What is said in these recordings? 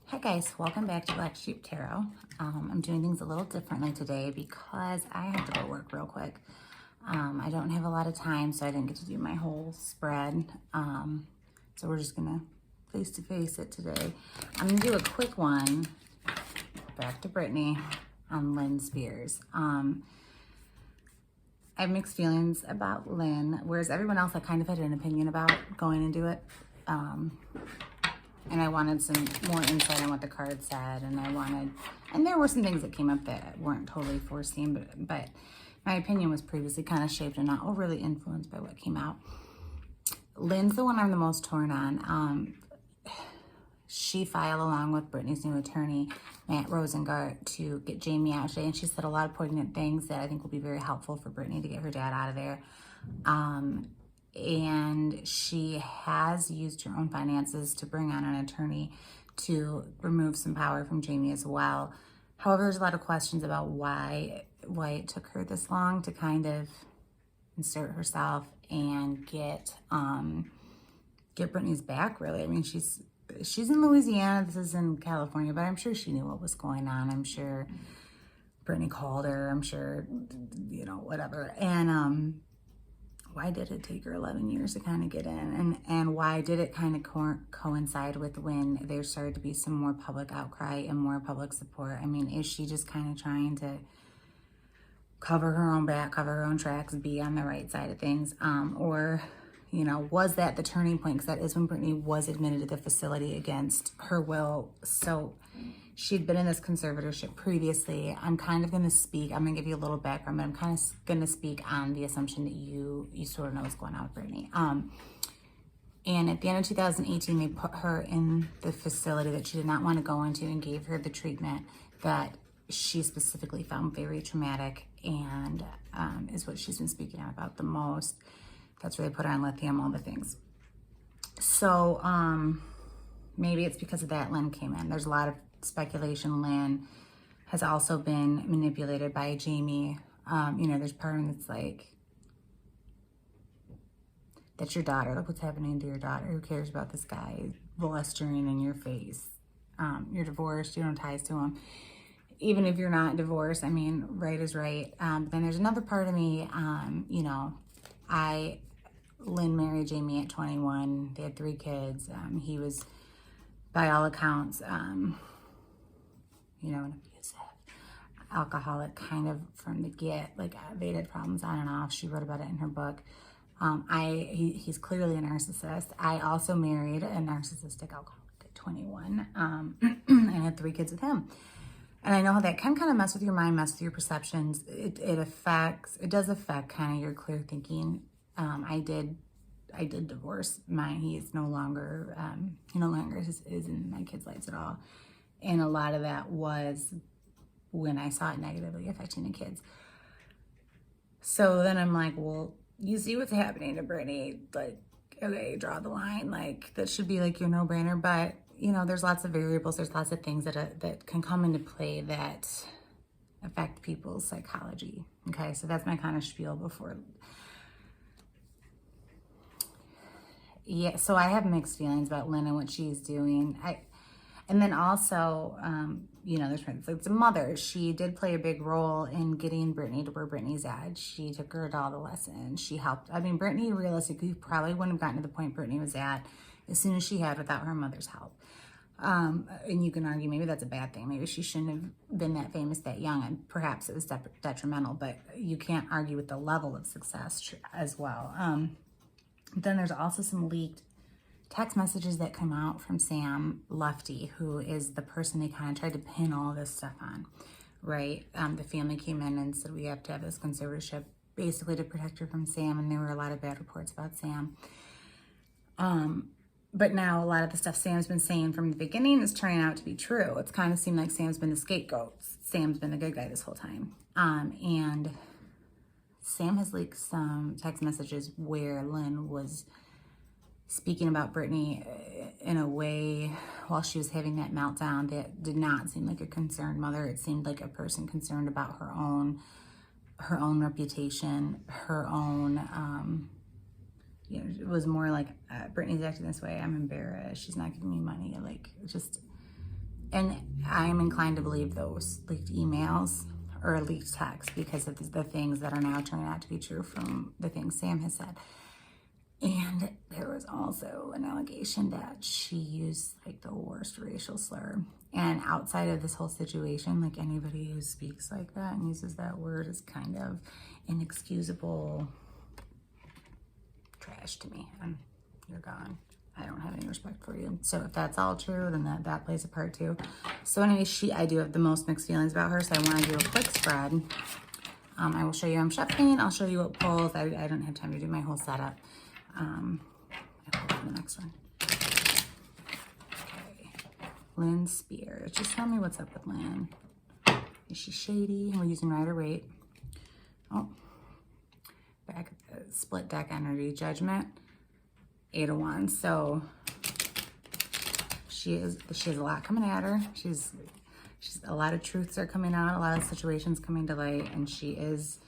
Hey guys, welcome back to Black Sheep Tarot. I'm doing things a little differently today because I have to go to work real quick. I don't have a lot of time, so I didn't get to do my whole spread. So we're just gonna face-to-face it today. I'm gonna do a quick one, back to Brittany, on Lynne Spears. I have mixed feelings about Lynne, whereas everyone else I kind of had an opinion about going into it. And I wanted some more insight on what the card said, and there were some things that came up that weren't totally foreseen, but my opinion was previously kind of shaped and not overly influenced by what came out. Lynne's the one I'm the most torn on. She filed along with Brittany's new attorney, Matt Rosengart, to get Jamie out today, and she said a lot of poignant things that I think will be very helpful for Brittany to get her dad out of there. And she has used her own finances to bring on an attorney to remove some power from Jamie as well. However, there's a lot of questions about why it took her this long to kind of insert herself and get Brittany's back, really. I mean, she's in Louisiana, this is in California, but I'm sure she knew what was going on. I'm sure Brittany called her, I'm sure, whatever. And why did it take her 11 years to kind of get in? And why did it kind of coincide with when there started to be some more public outcry and more public support? I mean, is she just kind of trying to cover her own back, cover her own tracks, be on the right side of things? Or, was that the turning point? Because that is when Brittany was admitted to the facility against her will. So she'd been in this conservatorship previously. I'm kind of going to speak, I'm going to give you a little background, but I'm kind of going to speak on the assumption that you sort of know what's going on with Brittany. And at the end of 2018, they put her in the facility that she did not want to go into and gave her the treatment that she specifically found very traumatic and is what she's been speaking out about the most. That's where they put her on lithium, all the things. So maybe it's because of that Lynne came in. There's a lot of speculation Lynne has also been manipulated by Jamie. There's part of me that's like, that's your daughter. Look what's happening to your daughter. Who cares about this guy blustering in your face? You're divorced, you don't have ties to him. Even if you're not divorced, I mean, right is right. Then there's another part of me, Lynne married Jamie at 21. They had 3 kids. He was, by all accounts, an abusive alcoholic kind of from the get. Like, they'd had problems on and off. She wrote about it in her book. He's clearly a narcissist. I also married a narcissistic alcoholic at 21 and had 3 kids with him. And I know how that can kind of mess with your mind, mess with your perceptions. It does affect kind of your clear thinking. I did divorce mine. He is no longer is in my kids' lives at all. And a lot of that was when I saw it negatively affecting the kids. So then I'm like, well, you see what's happening to Brittany. Like, okay, draw the line. Like, that should be like your no-brainer. But, there's lots of variables. There's lots of things that can come into play that affect people's psychology. Okay, so that's my kind of spiel before. Yeah, so I have mixed feelings about Lynne and what she's doing. And then also, it's a mother. She did play a big role in getting Brittany to where Brittany's at. She took her to all the lessons. She helped. I mean, Brittany realistically probably wouldn't have gotten to the point Brittany was at as soon as she had without her mother's help. And you can argue maybe that's a bad thing. Maybe she shouldn't have been that famous that young, and perhaps it was detrimental, but you can't argue with the level of success as well. Then there's also some leaked text messages that come out from Sam Lufty, who is the person they kind of tried to pin all this stuff on, right? The family came in and said, we have to have this conservatorship basically to protect her from Sam, and there were a lot of bad reports about Sam. But now a lot of the stuff Sam's been saying from the beginning is turning out to be true. It's kind of seemed like Sam's been the scapegoat. Sam's been the good guy this whole time. And Sam has leaked some text messages where Lynne was speaking about Brittany in a way while she was having that meltdown that did not seem like a concerned mother. It seemed like a person concerned about her own reputation, her own, it was more like, Brittany's acting this way, I'm embarrassed, she's not giving me money, like, just And I'm inclined to believe those leaked emails or leaked text because of the things that are now turning out to be true from the things Sam has said. And there was also an allegation that she used like the worst racial slur. And outside of this whole situation, like anybody who speaks like that and uses that word is kind of inexcusable trash to me. And you're gone. I don't have any respect for you. So if that's all true, then that plays a part too. So anyway, I do have the most mixed feelings about her. So I want to do a quick spread. I will show you I'm shuffling. I'll show you what pulls. I don't have time to do my whole setup. I'll go to the next one. Okay. Lynne Spears. Just tell me what's up with Lynne. Is she shady? We're using Rider-Waite. Oh. Back at the split deck energy. Judgment. 8 of Wands. So she has a lot coming at her. She's a lot of truths are coming out, a lot of situations coming to light, and she is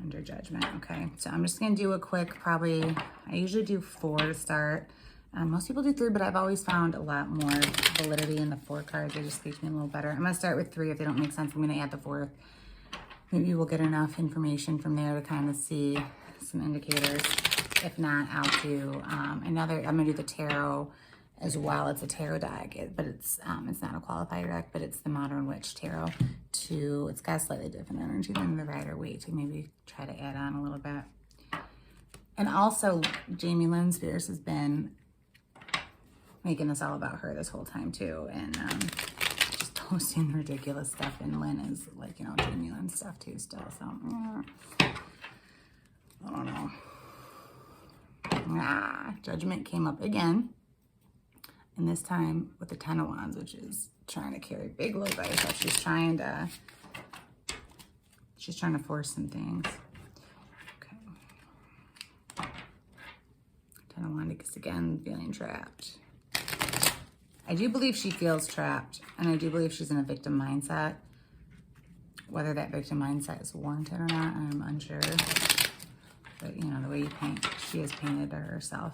under judgment. Okay, so I'm just gonna do a quick, I usually do 4 to start. Most people do 3, but I've always found a lot more validity in the 4 cards. They just speak to me a little better. I'm gonna start with 3. If they don't make sense, I'm gonna add the 4th. Maybe we'll get enough information from there to kind of see some indicators. If not, I'll do I'm gonna do the tarot as well. It's a tarot deck, but it's not a qualifier deck, but it's the Modern Witch Tarot. It's got a slightly different energy than the Rider-Waite to maybe try to add on a little bit. And also, Lynne Spears has been making this all about her this whole time too, and just posting ridiculous stuff. And Lynne is like, Lynne stuff too still. So I don't know. Judgment came up again. And this time with the 10 of Wands, which is trying to carry big load by herself. She's trying to force some things. Okay. 10 of Wands is again feeling trapped. I do believe she feels trapped, and I do believe she's in a victim mindset. Whether that victim mindset is warranted or not, I'm unsure. But the way you paint, she has painted herself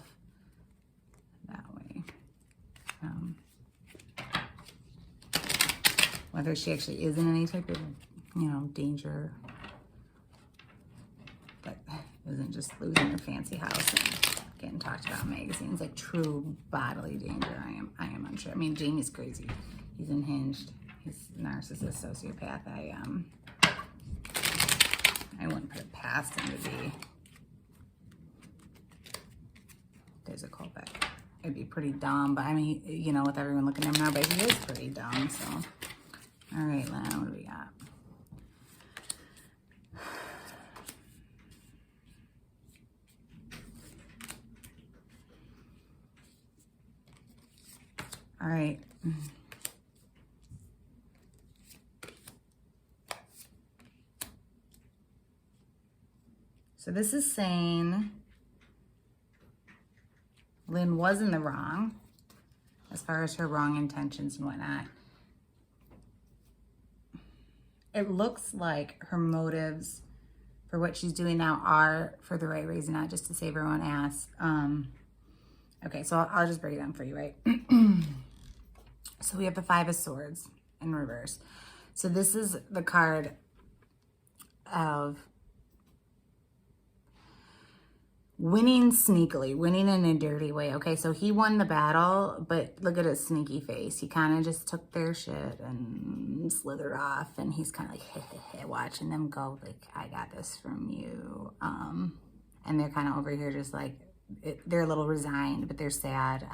that way. Whether she actually is in any type of, danger that isn't just losing her fancy house and getting talked about in magazines, like true bodily danger, I am unsure. I mean, Jamie's crazy. He's unhinged. He's a narcissist, sociopath. I wouldn't put it past him to be. There's a callback. It'd be pretty dumb, but I mean, with everyone looking at him now, but he is pretty dumb, so. All right, Lynne, what do we got? All right. So this is saying Lynne was in the wrong as far as her wrong intentions and whatnot. It looks like her motives for what she's doing now are for the right reason, not just to save her own ass. Okay, so I'll just break it down for you, right? So we have the 5 of Swords in reverse. So this is the card of winning sneakily, winning in a dirty way. Okay, so he won the battle, but look at his sneaky face. He kind of just took their shit and slithered off, and he's kind of like, watching them go, like, I got this from you. And they're kind of over here just like, they're a little resigned, but they're sad.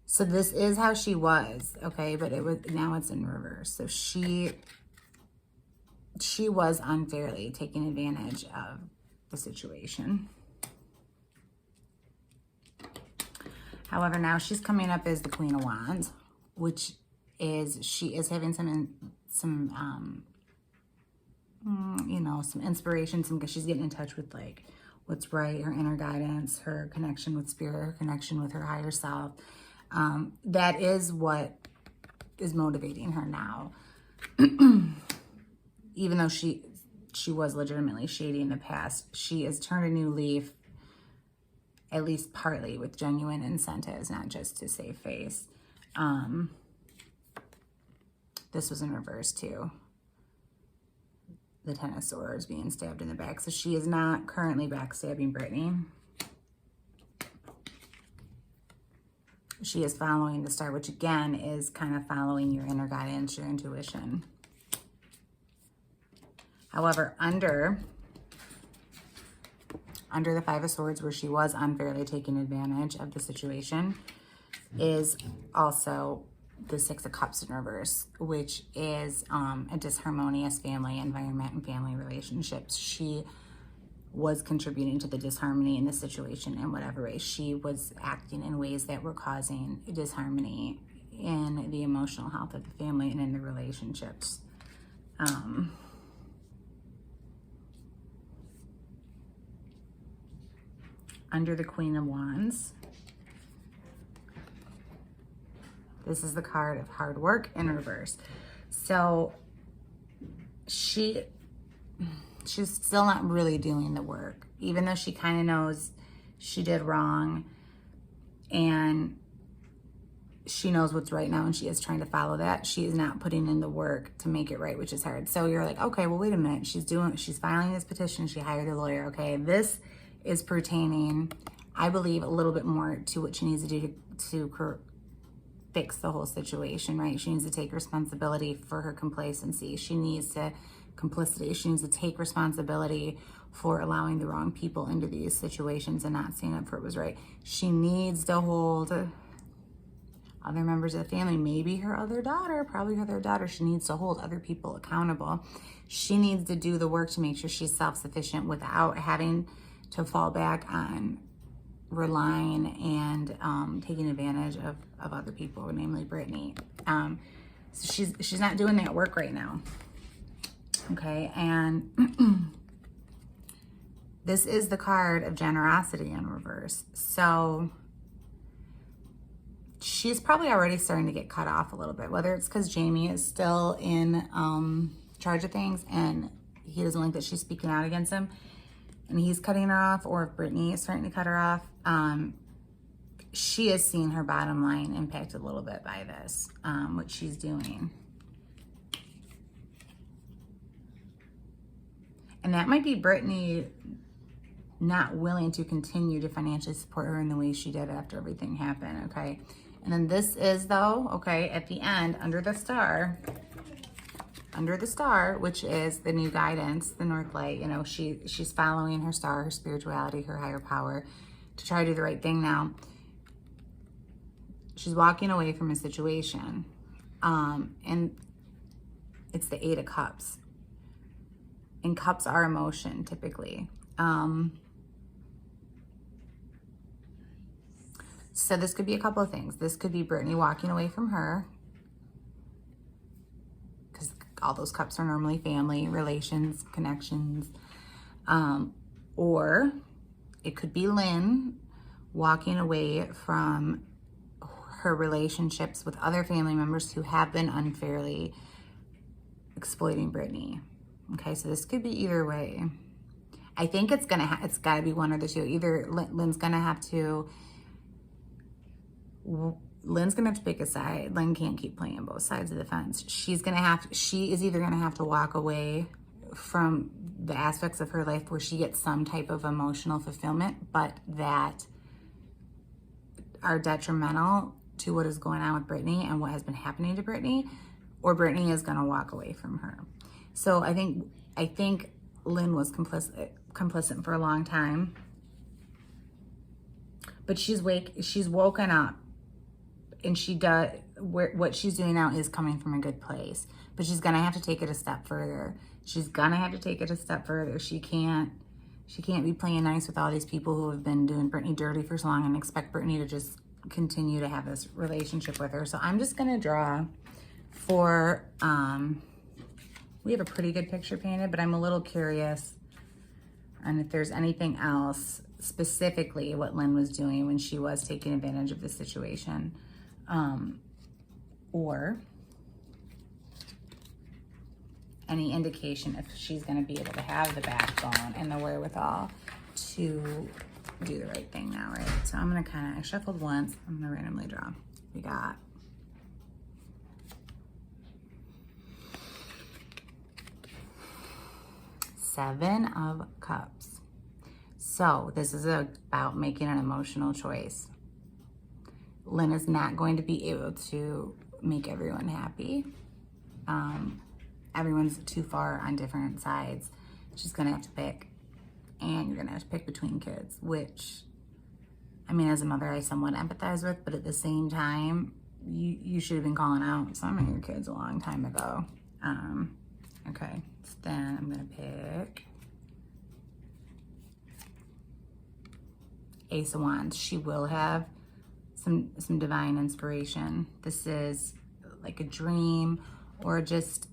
So this is how she was, okay, but now it's in reverse. So she was unfairly taking advantage of the situation. However, now she's coming up as the Queen of Wands, which is, she is having some inspiration, because she's getting in touch with like what's right, her inner guidance, her connection with spirit, her connection with her higher self. That is what is motivating her now. Even though she was legitimately shady in the past, she has turned a new leaf, at least partly with genuine incentives, not just to save face. This was in reverse too. The Ten of Swords being stabbed in the back. So she is not currently backstabbing Brittany. She is following the star, which again is kind of following your inner guidance, your intuition. However, under the Five of Swords, where she was unfairly taking advantage of the situation, is also the Six of Cups in reverse, which is a disharmonious family environment and family relationships. She was contributing to the disharmony in the situation in whatever way. She was acting in ways that were causing disharmony in the emotional health of the family and in the relationships. Under the Queen of Wands, this is the card of hard work in reverse. So she's still not really doing the work, even though she kind of knows she did wrong and she knows what's right now and she is trying to follow that. She is not putting in the work to make it right, which is hard. So you're like, okay, well, wait a minute. She's filing this petition. She hired a lawyer. Okay, this is pertaining, I believe, a little bit more to what she needs to do to fix the whole situation, right? She needs to take responsibility for her complacency. She needs to take responsibility for allowing the wrong people into these situations and not seeing up for what was right. She needs to hold other members of the family, maybe her other daughter, probably her other daughter. She needs to hold other people accountable. She needs to do the work to make sure she's self-sufficient without having to fall back on relying and taking advantage of other people, namely Brittany. So she's not doing that work right now. Okay, and this is the card of generosity in reverse. So she's probably already starting to get cut off a little bit, whether it's because Jamie is still in charge of things and he doesn't like that she's speaking out against him and he's cutting her off, or if Brittany is starting to cut her off. She is seeing her bottom line impacted a little bit by this, what she's doing. And that might be Brittany not willing to continue to financially support her in the way she did after everything happened, okay? And then this is, though, okay, at the end, under the star, which is the new guidance, the North Light, you know, she's following her star, her spirituality, her higher power to try to do the right thing now. She's walking away from a situation, and it's the Eight of Cups. And cups are emotion, typically. So this could be a couple of things. This could be Brittany walking away from her, because all those cups are normally family, relations, connections. Or it could be Lynne walking away from her relationships with other family members who have been unfairly exploiting Brittany. Okay, so this could be either way. I think it's got to be one or the two. Either Lynn's gonna have to pick a side. Lynne can't keep playing both sides of the fence. She is either gonna have to walk away from the aspects of her life where she gets some type of emotional fulfillment, but that are detrimental to what is going on with Brittany and what has been happening to Brittany, or Brittany is gonna walk away from her. So I think Lynne was complicit for a long time, but she's woken up, and what she's doing now is coming from a good place. But she's gonna have to take it a step further. She can't be playing nice with all these people who have been doing Brittany dirty for so long and expect Brittany to just continue to have this relationship with her. So I'm just gonna draw for. We have a pretty good picture painted, but I'm a little curious on if there's anything else specifically what Lynne was doing when she was taking advantage of the situation, or any indication if she's going to be able to have the backbone and the wherewithal to do the right thing now, right? So I'm going to I shuffled once. I'm going to randomly draw. We got Seven of Cups. So this is about making an emotional choice. Lynne is not going to be able to make everyone happy. Everyone's too far on different sides. She's gonna have to pick, and you're gonna have to pick between kids, which, I mean, as a mother, I somewhat empathize with, but at the same time, you should have been calling out some of your kids a long time ago. Okay, so then I'm gonna pick Ace of Wands. She will have some divine inspiration. This is like a dream, or just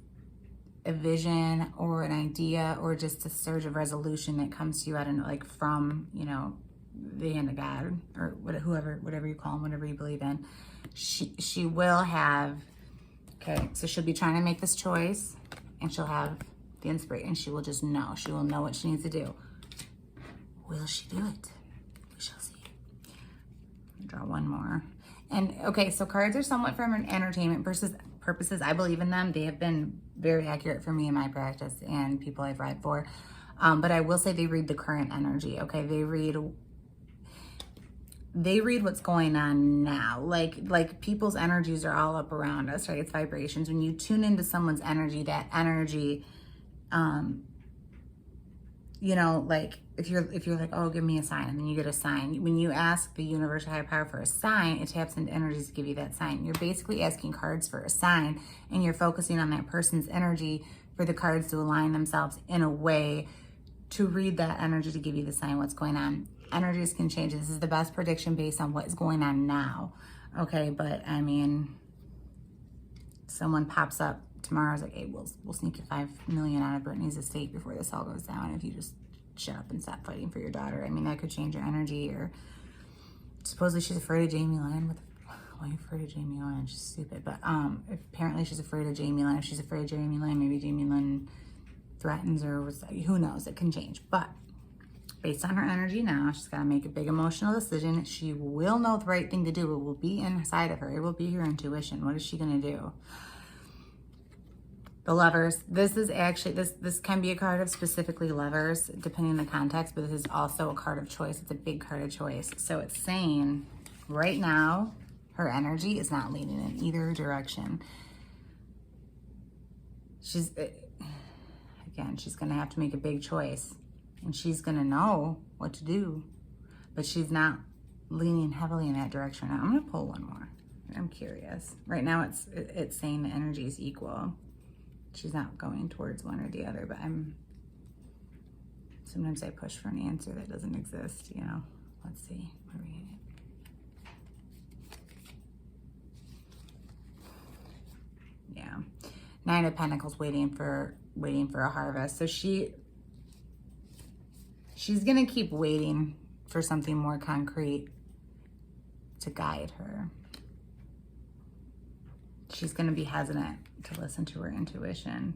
a vision, or an idea, or just a surge of resolution that comes to you out of, like, from, you know, the hand of God, or whatever you call them, whatever you believe in. She will have, okay, so she'll be trying to make this choice, and she'll have the inspiration. She will just know. She will know what she needs to do. Will she do it? We shall see. Draw one more. And okay, so cards are somewhat from an entertainment purposes. I believe in them. They have been very accurate for me in my practice and people I've read for. But I will say they read the current energy. Okay, they read what's going on now. Like people's energies are all up around us, right? It's vibrations. When you tune into someone's energy, that energy, you know, like if you're like, oh, give me a sign, and then you get a sign. When you ask the universe or higher power for a sign, it taps into energies to give you that sign. You're basically asking cards for a sign, and you're focusing on that person's energy for the cards to align themselves in a way to read that energy to give you the sign what's going on. Energies can change. This is the best prediction based on what's going on now. Okay, but I mean, someone pops up tomorrow's like, hey, we'll sneak you $5 million out of Brittany's estate before this all goes down if you just shut up and stop fighting for your daughter. I mean, that could change your energy. Or supposedly she's afraid of Jamie Lynn. Why are you afraid of Jamie Lynn? She's stupid. But apparently she's afraid of Jamie Lynn. If she's afraid of Jamie Lynn, maybe Jamie Lynn threatens her. Who knows? It can change. But based on her energy now, she's got to make a big emotional decision. She will know the right thing to do. It will be inside of her. It will be her intuition. What is she going to do? The Lovers. This is actually, this can be a card of specifically lovers, depending on the context, but this is also a card of choice. It's a big card of choice. So it's saying right now, her energy is not leaning in either direction. She's going to have to make a big choice, and she's going to know what to do, but she's not leaning heavily in that direction. Now, I'm going to pull one more. I'm curious. Right now, it's saying the energy is equal. She's not going towards one or the other, but sometimes I push for an answer that doesn't exist, you know. Let's see. What are we getting? Yeah. Nine of Pentacles, waiting for a harvest. So she's going to keep waiting for something more concrete to guide her. She's going to be hesitant to listen to her intuition.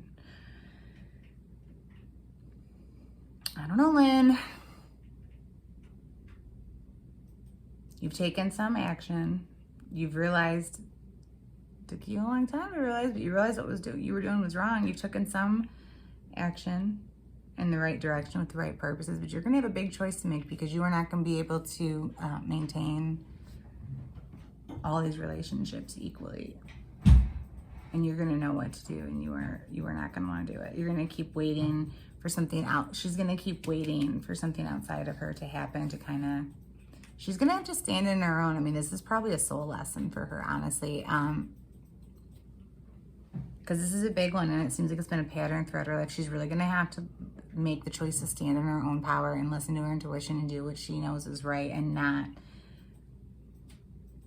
I don't know, Lynne. You've taken some action. You've realized, it took you a long time to realize, but you realized what you were doing was wrong. You've taken some action in the right direction with the right purposes, but you're going to have a big choice to make, because you are not going to be able to maintain all these relationships equally. And you're going to know what to do, and you are not going to want to do it. You're going to keep waiting for something out. She's going to keep waiting for something outside of her to happen, to kind of, she's going to have to stand in her own. I mean, this is probably a soul lesson for her, honestly. Because this is a big one, and it seems like it's been a pattern throughout her life. She's really going to have to make the choice to stand in her own power and listen to her intuition and do what she knows is right, and not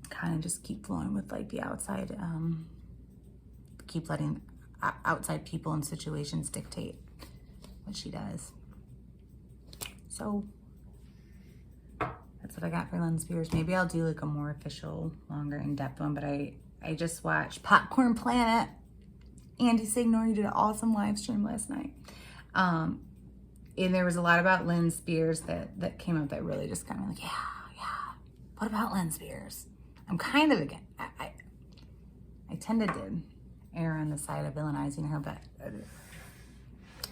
kind of just keep flowing with like the outside, keep letting outside people and situations dictate what she does. So that's what I got for Lynne Spears. Maybe I'll do like a more official, longer, in-depth one, but I just watched Popcorn Planet. Andy Signor, you did an awesome live stream last night. And there was a lot about Lynne Spears that came up that really just kind of like, yeah. What about Lynne Spears? I'm kind of again. I tended to err on the side of villainizing her, but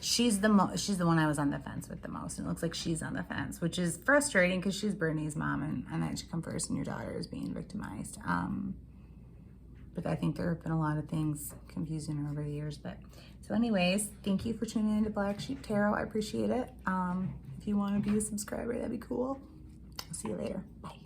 she's the one I was on the fence with the most. And it looks like she's on the fence, which is frustrating because she's Brittany's mom, and that should come first, and your daughter is being victimized. But I think there have been a lot of things confusing her over the years. But so anyways, thank you for tuning into Black Sheep Tarot. I appreciate it. If you want to be a subscriber, that'd be cool. I'll see you later. Bye.